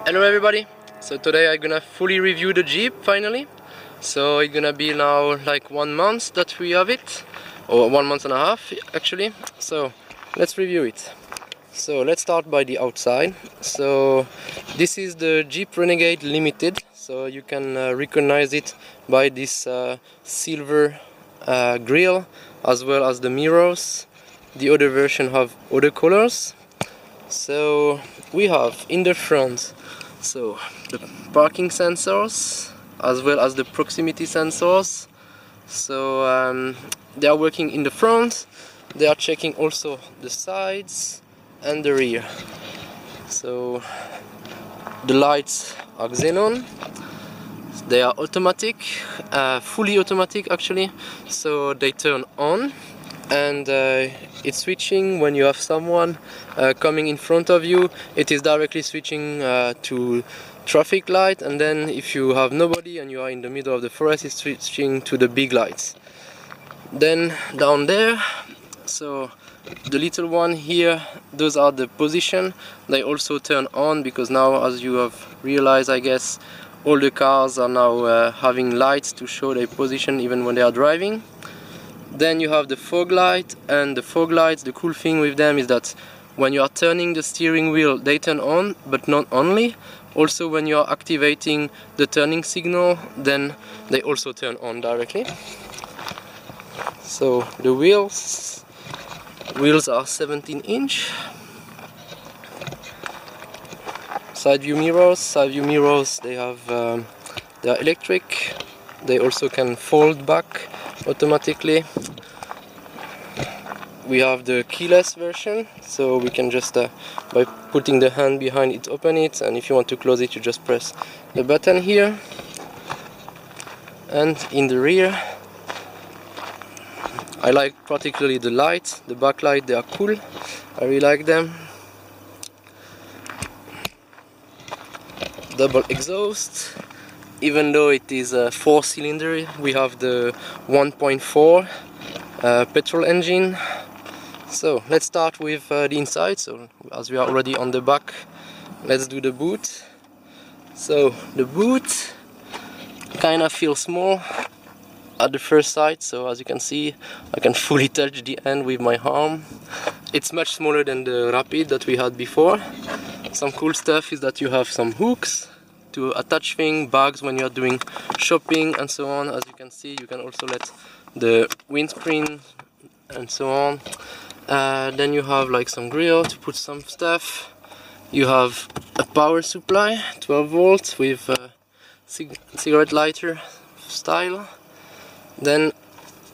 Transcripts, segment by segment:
Hello everybody, so today I'm gonna fully review the Jeep finally. So it's gonna be now like 1 month that we have it, or 1 month and a half actually. So let's review it. So let's start by the outside. So this is the Jeep Renegade Limited, so you can recognize it by this silver grille as well as the mirrors. The other version have other colors. So we have in the front the parking sensors as well as the proximity sensors. So they are working in the front. They are checking also the sides and the rear. So the lights are xenon. They are automatic, fully automatic actually. So they turn on, and it's switching when you have someone coming in front of you. It is directly switching to traffic light, and then if you have nobody and you are in the middle of the forest, it's switching to the big lights. Then down there, so the little one here, those are the position. They also turn on because now, as you have realized, I guess, all the cars are now having lights to show their position even when they are driving. Then you have the fog light, and the fog lights, the cool thing with them is that when you are turning the steering wheel, they turn on, but not only. Also when you are activating the turning signal, then they also turn on directly. So the wheels are 17-inch. Side view mirrors, they are electric. They also can fold back automatically. We have the keyless version, so we can just by putting the hand behind it, open it, and if you want to close it, you just press the button here. And in the rear, I like particularly the lights, the backlight. They are cool, I really like them. Double exhaust. Even though it is a 4-cylinder, we have the 1.4 petrol engine. So let's start with the inside. So as we are already on the back, let's do the boot. So the boot kind of feels small at the first sight. So as you can see, I can fully touch the end with my arm. It's much smaller than the Rapid that we had before. Some cool stuff is that you have some hooks to attach things, bags when you are doing shopping and so on. As you can see, you can also let the windscreen and so on. Then you have like some grill to put some stuff. You have a power supply, 12 volts with cigarette lighter style. Then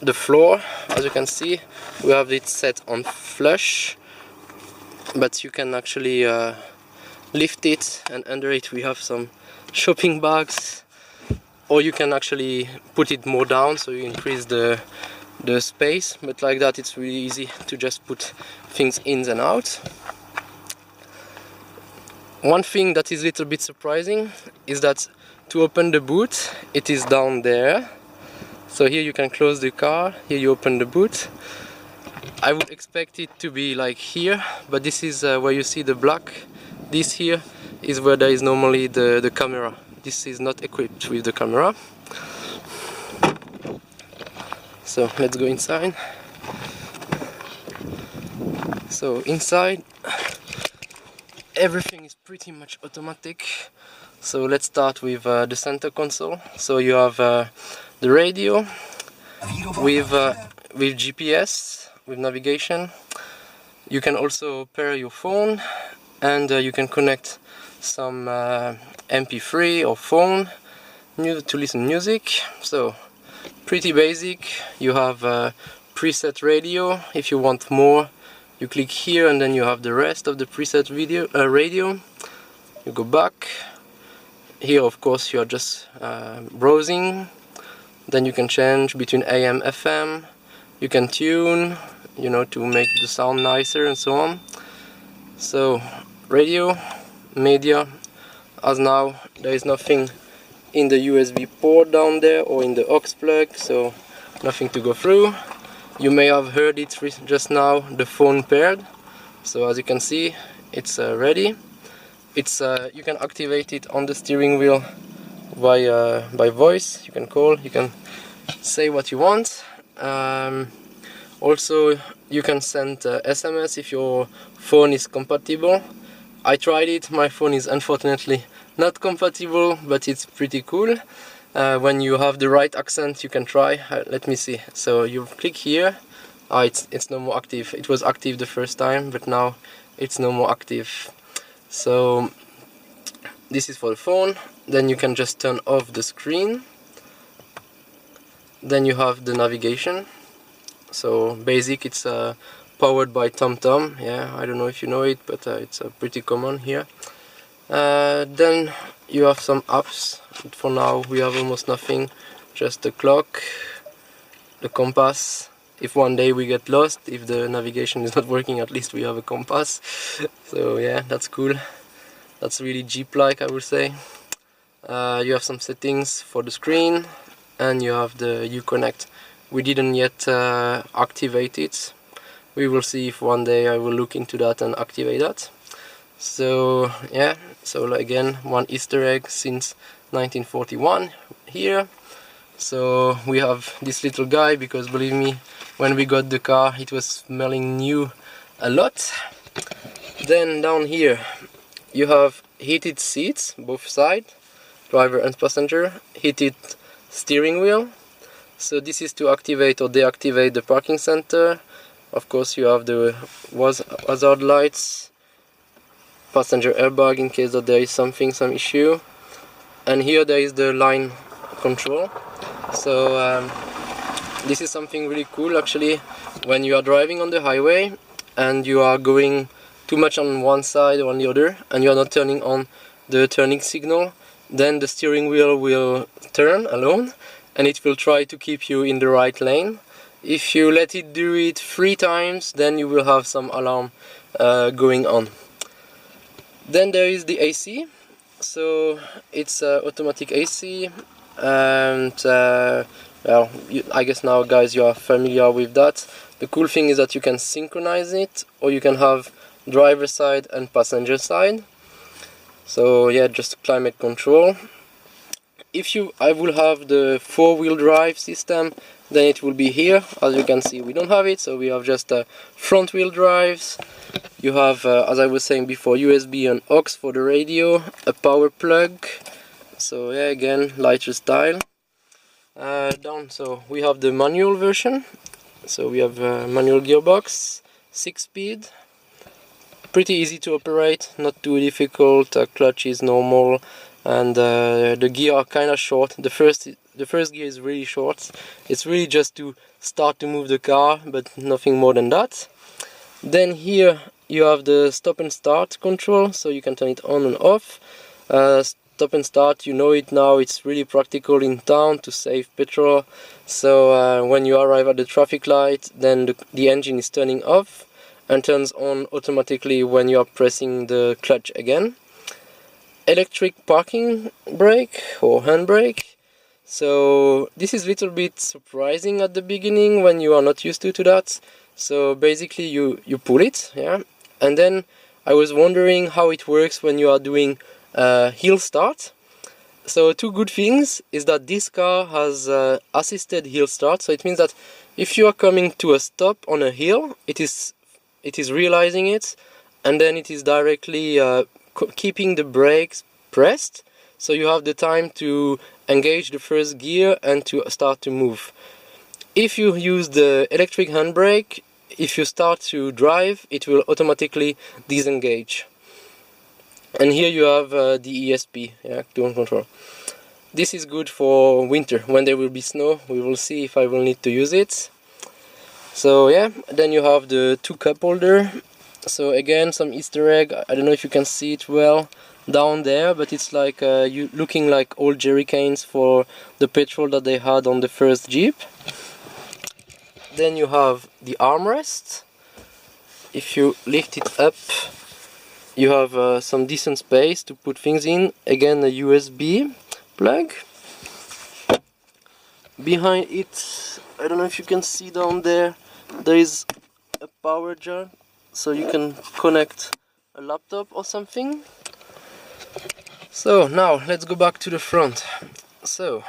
the floor, as you can see, we have it set on flush, but you can actually lift it, and under it we have some shopping bags, or you can actually put it more down so you increase the space, but like that it's really easy to just put things in and out. One thing that is a little bit surprising is that to open the boot, it is down there. So here you can close the car, here you open the boot. I would expect it to be like here, but this is where you see the black. This here is where there is normally the camera. This is not equipped with the camera. So let's go inside. So inside, everything is pretty much automatic. So let's start with the center console. So you have the radio with GPS, with navigation. You can also pair your phone, and you can connect some MP3 or phone to listen to music. So pretty basic. You have a preset radio. If you want more, you click here, and then you have the rest of the preset radio. You go back. Here, of course, you are just browsing. Then you can change between AM, FM. You can tune, to make the sound nicer and so on. So radio, media. As now there is nothing in the USB port down there or in the aux plug, so nothing to go through. You may have heard it just now, the phone paired. So as you can see, it's ready. it's you can activate it on the steering wheel by voice. You can call, you can say what you want. Also, you can send SMS if your phone is compatible. I tried it, my phone is unfortunately not compatible, but it's pretty cool. When you have the right accent, you can try. Let me see. So you click here. It's no more active. It was active the first time, but now it's no more active. So this is for the phone. Then you can just turn off the screen. Then you have the navigation. So basic, it's powered by TomTom. Yeah, I don't know if you know it, but it's pretty common here. Then you have some apps. For now we have almost nothing, just the clock, the compass. If one day we get lost, if the navigation is not working, at least we have a compass. So yeah, that's cool. That's really Jeep-like, I would say. You have some settings for the screen, and you have the Uconnect. We didn't yet activate it. We will see if one day I will look into that and activate that. So yeah, so again, one Easter egg since 1941 here. So we have this little guy, because believe me, when we got the car it was smelling new a lot. Then down here you have heated seats, both sides, driver and passenger, heated steering wheel. So this is to activate or deactivate the parking center. Of course you have the hazard lights, passenger airbag in case that there is some issue, and here there is the line control. So this is something really cool actually. When you are driving on the highway and you are going too much on one side or on the other, and you are not turning on the turning signal, then the steering wheel will turn alone and it will try to keep you in the right lane. If you let it do it 3 times, then you will have some alarm going on. Then there is the AC. So it's automatic AC, and well, I guess now guys you are familiar with that. The cool thing is that you can synchronize it, or you can have driver side and passenger side. So yeah, just climate control. If I will have the 4-wheel drive system, then it will be here. As you can see, we don't have it, so we have just front wheel drives. You have, as I was saying before, USB and aux for the radio, a power plug. So yeah, again, lighter style. Down, so we have the manual version. So we have a manual gearbox, 6-speed. Pretty easy to operate, not too difficult. Clutch is normal, and the gear are kind of short. The first gear is really short. It's really just to start to move the car, but nothing more than that. Then here you have the stop and start control, so you can turn it on and off. Stop and start, you know it now, it's really practical in town to save petrol. So when you arrive at the traffic light, then the engine is turning off and turns on automatically when you are pressing the clutch again. Electric parking brake or handbrake. So this is a little bit surprising at the beginning when you are not used to that. So basically you pull it, yeah, and then I was wondering how it works when you are doing hill start. So 2 good things is that this car has assisted hill start. So it means that if you are coming to a stop on a hill, it is realizing it, and then it is directly keeping the brakes pressed, so you have the time to engage the first gear and to start to move. If you use the electric handbrake, if you start to drive, it will automatically disengage. And here you have the ESP, yeah, tone control. This is good for winter, when there will be snow. We will see if I will need to use it. So yeah, then you have the 2 cup holder. So again, some Easter egg. I don't know if you can see it well down there, but it's like looking like old jerry cans for the petrol that they had on the first Jeep. Then you have the armrest. If you lift it up, you have some decent space to put things in. Again, a USB plug. Behind it, I don't know if you can see down there, there is a power jack, so you can connect a laptop or something. So now let's go back to the front. So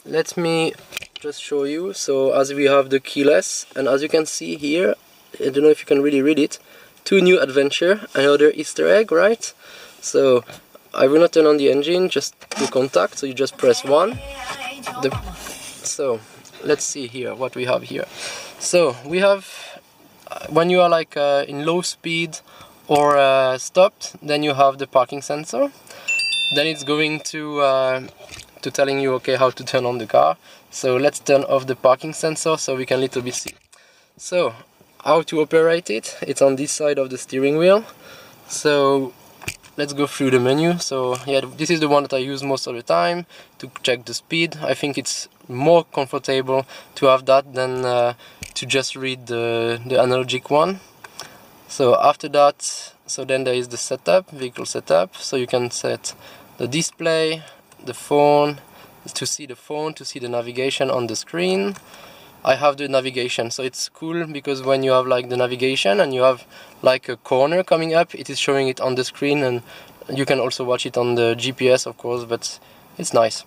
let me just show you. So as we have the keyless, and as you can see here, I don't know if you can really read it, 2 new adventure, another Easter egg, right? So I will not turn on the engine, just the contact, so you just press 1. So let's see here what we have here. So we have, when you are like in low speed or stopped, then you have the parking sensor. Then it's going to telling you okay how to turn on the car. So let's turn off the parking sensor so we can little bit see. So how to operate it? It's on this side of the steering wheel. So let's go through the menu. So yeah, this is the one that I use most of the time to check the speed. I think it's more comfortable to have that than to just read the analogic one. So after that, so then there is the setup, vehicle setup. So you can set the display, the phone, to see the navigation on the screen. I have the navigation, so it's cool because when you have like the navigation and you have like a corner coming up, it is showing it on the screen, and you can also watch it on the GPS, of course, but it's nice.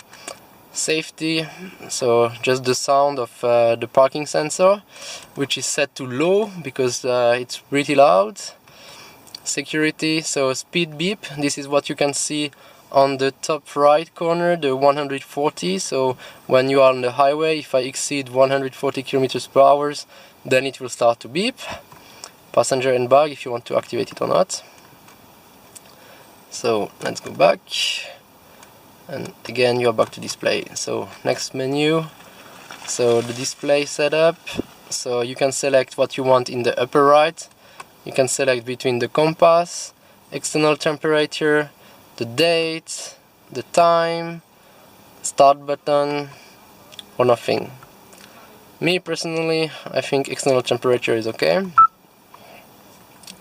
Safety, so just the sound of the parking sensor, which is set to low because it's pretty loud. Security, so speed beep, this is what you can see on the top right corner, the 140. So when you are on the highway, if I exceed 140 kilometers per hour, then it will start to beep. Passenger and bag, if you want to activate it or not. So let's go back, and again you are back to display. So next menu, so the display setup, so you can select what you want in the upper right. You can select between the compass, external temperature, the date, the time, start button, or nothing. Me personally, I think external temperature is okay.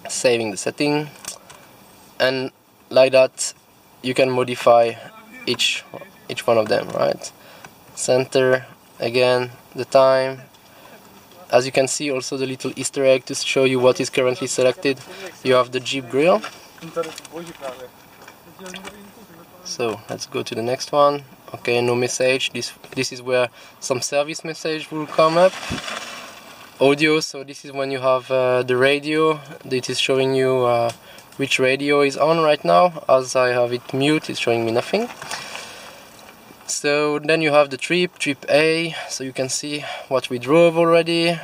Saving the setting, and like that you can modify each one of them, right? Center, again, the time. As you can see, also the little Easter egg to show you what is currently selected. You have the Jeep grille. So let's go to the next one. Okay, no message. This is where some service message will come up. Audio, so this is when you have the radio. It is showing you which radio is on right now. As I have it mute, it's showing me nothing. So then you have the trip A, so you can see what we drove already,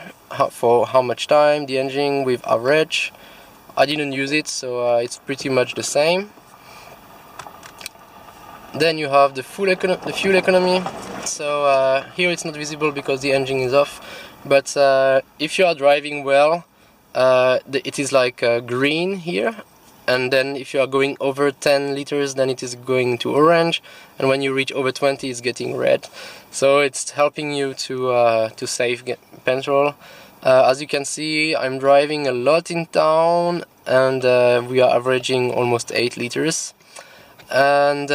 for how much time, the engine with average. I didn't use it, so it's pretty much the same. Then you have the fuel economy. So here it's not visible because the engine is off, but if you are driving well, it is like green here. And then if you are going over 10 liters, then it is going to orange, and when you reach over 20, it's getting red. So it's helping you to save petrol. As you can see, I'm driving a lot in town, and we are averaging almost 8 liters. And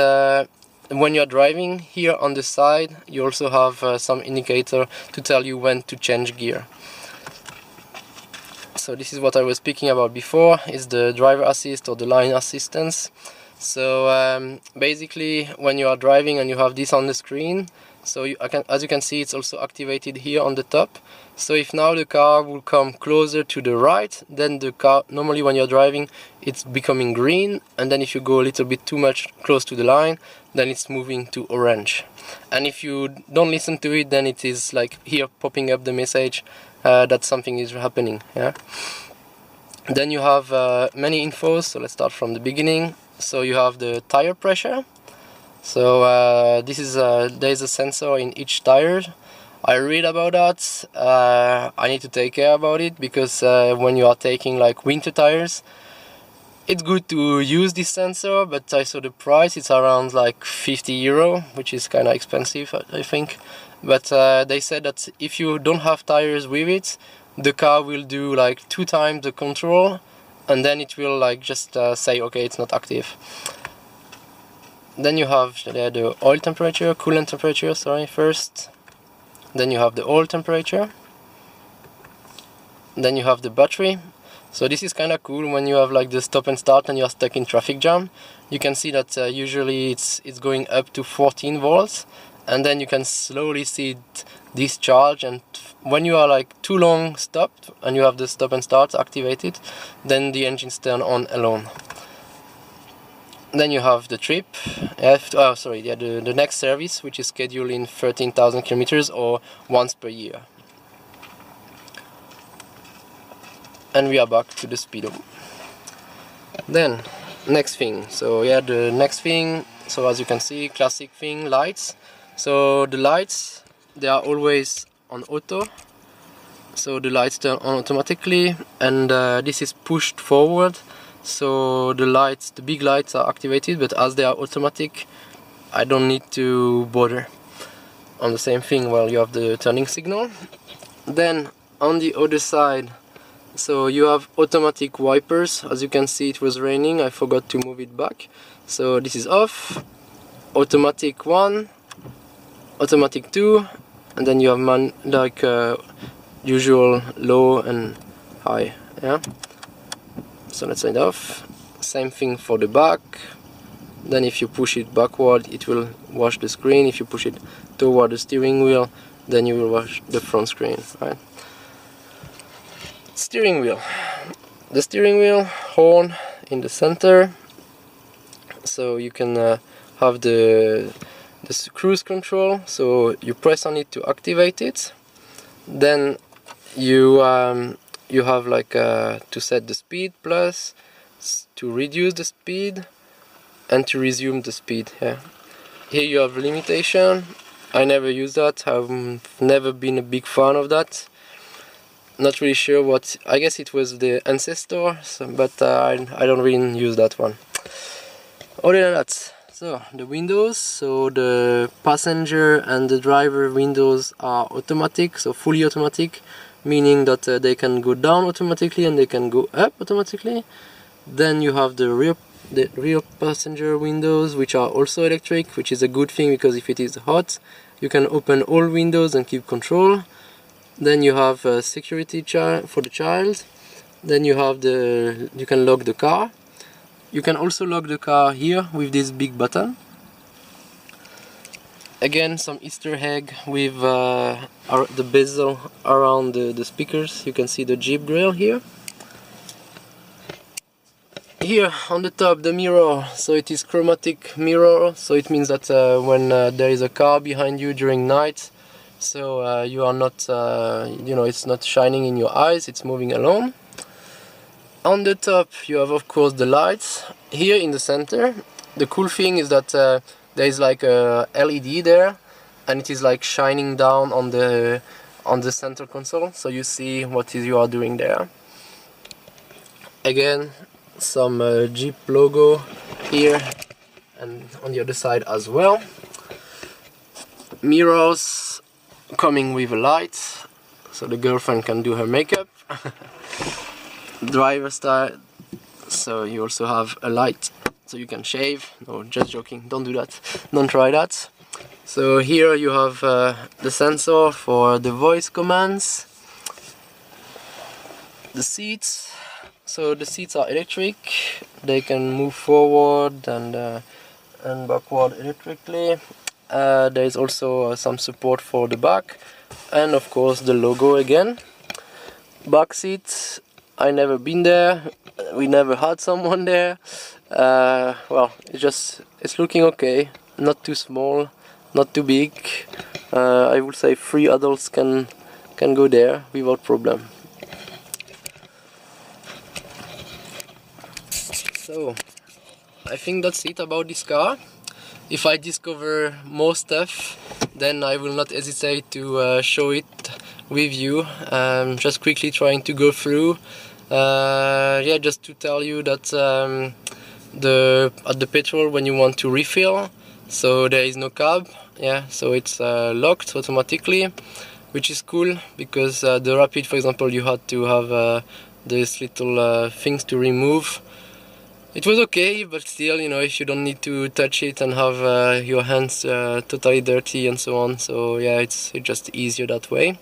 when you are driving, here on the side, you also have some indicator to tell you when to change gear. So this is what I was speaking about before, is the driver assist or the line assistance. So basically when you are driving and you have this on the screen, so as you can see, it's also activated here on the top. So if now the car will come closer to the right, then the car, normally when you're driving, it's becoming green, and then if you go a little bit too much close to the line, then it's moving to orange. And if you don't listen to it, then it is like here popping up the message that something is happening. Yeah. Then you have many infos, so let's start from the beginning. So you have the tire pressure. So this is there is a sensor in each tire. I read about that. I need to take care about it because when you are taking like winter tires, it's good to use this sensor, but I saw the price, it's around like 50 euro, which is kind of expensive, I think. But they said that if you don't have tires with it, the car will do like 2 times the control, and then it will like just say okay, it's not active. Then you have the oil temperature, coolant temperature, sorry, first. Then you have the oil temperature. Then you have the battery. So this is kind of cool when you have like the stop and start and you are stuck in traffic jam. You can see that usually it's going up to 14 volts, and then you can slowly see it discharge, and when you are like too long stopped and you have the stop and start activated, then the engines turn on alone. Then you have the trip, the next service, which is scheduled in 13,000 kilometers or once per year. And we are back to the speedo. Then next thing, so yeah, the next thing, so as you can see, classic thing, lights. So the lights, they are always on auto, so the lights turn on automatically, and this is pushed forward, so the lights, the big lights are activated, but as they are automatic, I don't need to bother. On the same thing, well, you have the turning signal. Then on the other side, so you have automatic wipers. As you can see, it was raining, I forgot to move it back. So this is off, automatic 1, automatic 2, and then you have usual low and high. Yeah. So let's turn it off. Same thing for the back. Then if you push it backward, it will wash the screen. If you push it toward the steering wheel, then you will wash the front screen. Right. Steering wheel. The steering wheel horn in the center, so you can have the cruise control, so you press on it to activate it. Then you have like to set the speed plus, to reduce the speed, and to resume the speed. Yeah. Here you have limitation. I never use that. I've never been a big fan of that. Not really sure what, I guess it was the ancestor, but I don't really use that one. Other than that, so the windows, so the passenger and the driver windows are automatic, so fully automatic, meaning that they can go down automatically and they can go up automatically. Then you have the rear passenger windows, which are also electric, which is a good thing because if it is hot, you can open all windows and keep control. Then you have security for the child. Then you have you can lock the car. You can also lock the car here with this big button. Again, some Easter egg with the bezel around the speakers. You can see the Jeep grill here. Here on the top, the mirror, so it is chromatic mirror, so it means that when there is a car behind you during night, so you are not, it's not shining in your eyes, it's moving alone. On the top you have of course the lights. Here in the center, the cool thing is that there is like a LED there, and it is like shining down on the center console, so you see what you are doing there. Again, some Jeep logo here and on the other side as well. Mirrors coming with a light, so the girlfriend can do her makeup. Driver side, so you also have a light, so you can shave. No, just joking, don't do that, don't try that. So here you have the sensor for the voice commands. The seats, so the seats are electric, they can move forward and backward electrically. There is also some support for the back, and of course the logo again. Back seats, I never been there, we never had someone there. Well, it's looking okay, not too small, not too big. I would say 3 adults can go there without problem. So I think that's it about this car. If I discover more stuff, then I will not hesitate to show it with you. Just quickly trying to go through. Yeah, just to tell you that at the petrol, when you want to refill, so there is no cab. Yeah, so it's locked automatically, which is cool because the Rapid, for example, you had to have these little things to remove. It was okay, but still, if you don't need to touch it and have your hands totally dirty and so on, so yeah, it's just easier that way.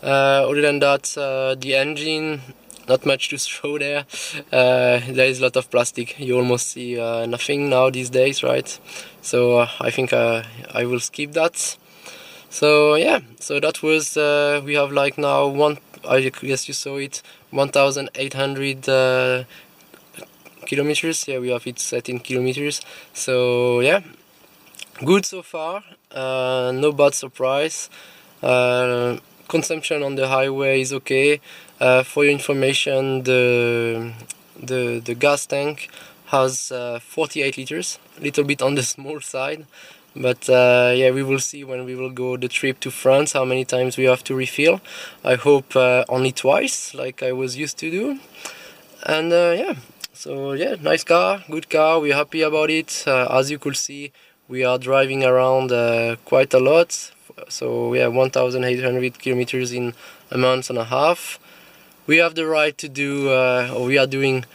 Other than that, the engine, not much to throw there. There is a lot of plastic. You almost see nothing now these days, right? So I think I will skip that. So yeah, so that was we have like now I guess you saw it, 1,800 kilometers. Yeah, we have it set in kilometers. So yeah, good so far. No bad surprise. Consumption on the highway is okay. For your information, the gas tank has 48 liters, a little bit on the small side, but yeah, we will see when we will go the trip to France how many times we have to refill. I hope only twice, like I was used to do. And yeah, so yeah, nice car, good car, we're happy about it. As you could see, we are driving around quite a lot. So yeah, 1,800 kilometers in a month and a half. We have the right to do, or we are doing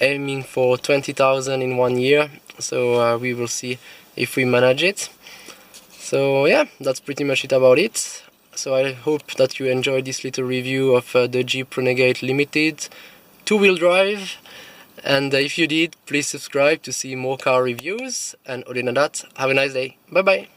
aiming for 20,000 in 1 year. So we will see if we manage it. So yeah, that's pretty much it about it. So I hope that you enjoyed this little review of the Jeep Renegade Limited 2-wheel drive. And if you did, please subscribe to see more car reviews. And other than that, have a nice day. Bye bye.